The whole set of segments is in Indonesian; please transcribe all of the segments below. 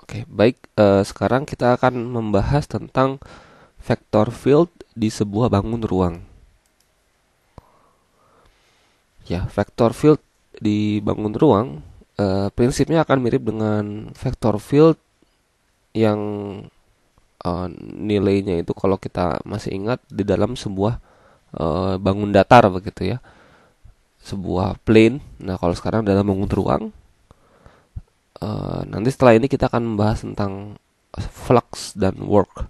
Oke, baik. Sekarang kita akan membahas tentang vector field di sebuah bangun ruang. Ya, vector field di bangun ruang prinsipnya akan mirip dengan vector field yang nilainya itu kalau kita masih ingat di dalam sebuah bangun datar begitu ya, sebuah plane. Nah, kalau sekarang dalam bangun ruang, nanti setelah ini kita akan membahas tentang flux dan work.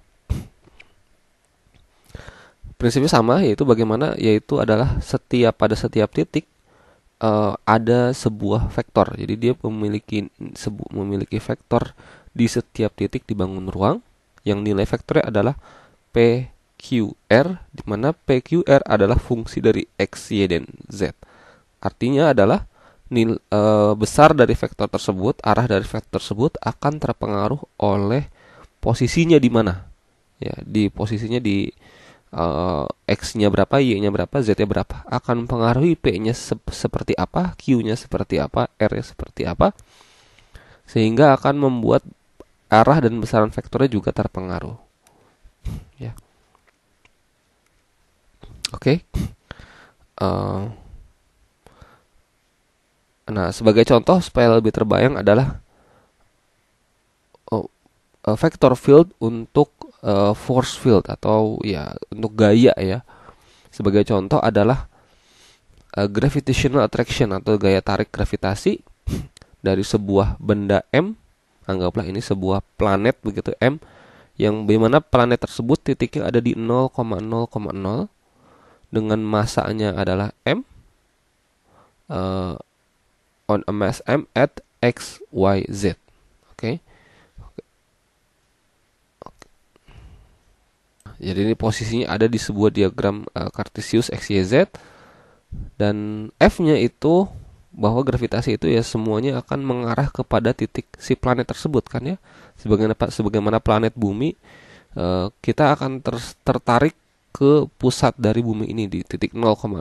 Prinsipnya sama, yaitu adalah pada setiap titik ada sebuah vektor. Jadi dia memiliki vektor di setiap titik di bangun ruang yang nilai vektornya adalah PQR, di mana PQR adalah fungsi dari X, Y, dan Z. Artinya adalah besar dari vektor tersebut, arah dari vektor tersebut akan terpengaruh oleh posisinya di mana. Ya, di posisinya di X-nya berapa, Y-nya berapa, Z-nya berapa, akan mempengaruhi P-nya seperti apa, Q-nya seperti apa, R-nya seperti apa, sehingga akan membuat arah dan besaran vektornya juga terpengaruh. Ya, oke. Uh, nah, sebagai contoh supaya lebih terbayang adalah oh, vector field untuk force field atau ya untuk gaya ya. Sebagai contoh adalah gravitational attraction atau gaya tarik gravitasi dari sebuah benda M. Anggaplah ini sebuah planet begitu M, yang bagaimana planet tersebut titiknya ada di 0,0,0 dengan masanya adalah M, uh, on a mass M at X, Y, Z. Oke. Jadi ini posisinya ada di sebuah diagram Cartesius X, Y, Z, dan F-nya itu bahwa gravitasi itu ya semuanya akan mengarah kepada titik si planet tersebut kan ya. Sebagaimana planet bumi, kita akan tertarik ke pusat dari bumi ini di titik 0,0,0.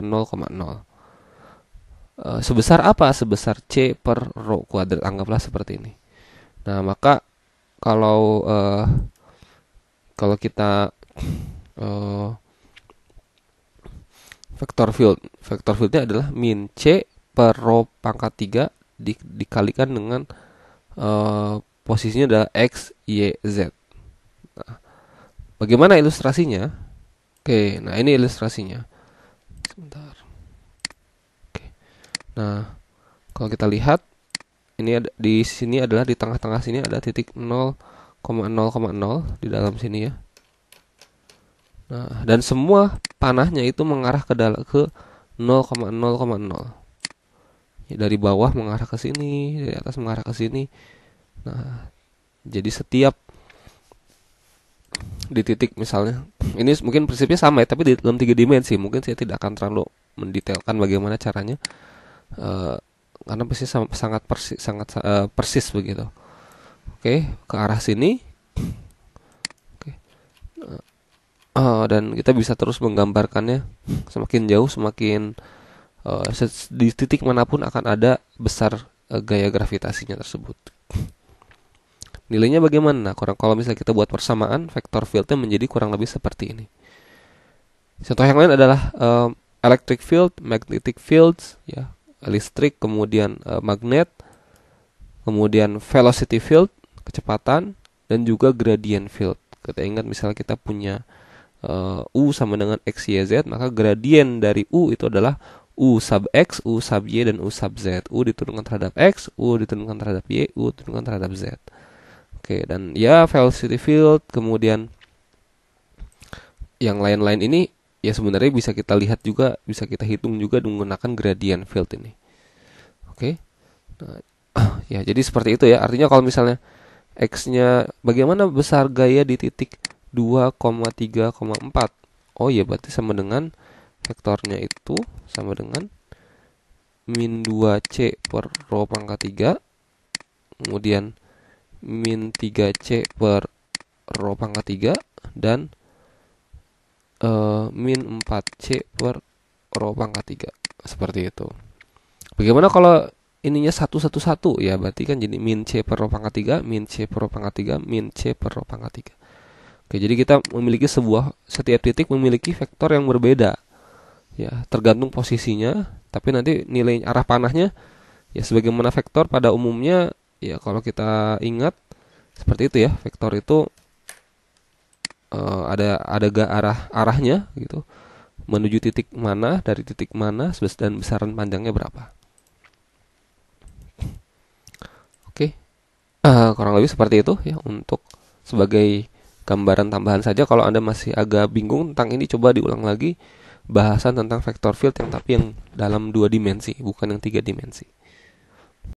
Sebesar apa? Sebesar C per rho kuadrat, anggaplah seperti ini. Nah, maka kalau kalau kita uh, vektor fieldnya adalah min C per rho pangkat 3 dikalikan dengan posisinya adalah X, Y, Z. Nah, bagaimana ilustrasinya? Oke, nah ini ilustrasinya. Sebentar. Oke. Nah, kalau kita lihat ini ada di sini adalah di tengah-tengah sini ada titik 0,0,0 di dalam sini ya. Nah, dan semua panahnya itu mengarah ke 0,0,0. Ya, dari bawah mengarah ke sini, dari atas mengarah ke sini. Nah, jadi setiap di titik misalnya, ini mungkin prinsipnya sama ya, tapi di dalam 3 dimensi. Mungkin saya tidak akan terlalu mendetailkan bagaimana caranya, uh, karena pasti sangat persis begitu. Oke, ke arah sini. Oke. Dan kita bisa terus menggambarkannya semakin jauh semakin di titik manapun akan ada besar gaya gravitasinya tersebut. Nilainya bagaimana? Kalau misalnya kita buat persamaan, vector fieldnya menjadi kurang lebih seperti ini. Contoh yang lain adalah electric field, magnetic fields, ya, listrik, kemudian magnet, kemudian velocity field, kecepatan, dan juga gradient field. Kita ingat misalnya kita punya U sama dengan X, Y, Z, maka gradien dari U itu adalah U sub X, U sub Y, dan U sub Z. U diturunkan terhadap X, U diturunkan terhadap Y, U diturunkan terhadap Z. Oke, dan ya velocity field, kemudian yang lain-lain ini ya sebenarnya bisa kita lihat juga, bisa kita hitung juga menggunakan gradient field ini. Oke. Nah, ya jadi seperti itu ya. Artinya kalau misalnya X-nya bagaimana besar gaya di titik 2,3,4. Oh iya, berarti sama dengan vektornya itu sama dengan min 2C per rho pangkat 3, kemudian min 3C per rho pangkat 3, dan min 4C per rho pangkat 3. Seperti itu. Bagaimana kalau ininya 1 1 1 ya, berarti kan jadi min C per rho pangkat 3, min C per rho pangkat 3, min C per rho pangkat 3. Oke, jadi kita memiliki setiap titik memiliki vektor yang berbeda. Ya, tergantung posisinya, tapi nanti nilai arah panahnya ya sebagaimana vektor pada umumnya ya, kalau kita ingat seperti itu ya. Vektor itu ada arahnya gitu, menuju titik mana, dari titik mana, dan besaran panjangnya berapa. Oke, kurang lebih seperti itu ya, untuk sebagai gambaran tambahan saja. Kalau Anda masih agak bingung tentang ini, coba diulang lagi bahasan tentang vector field yang dalam 2 dimensi, bukan yang 3 dimensi.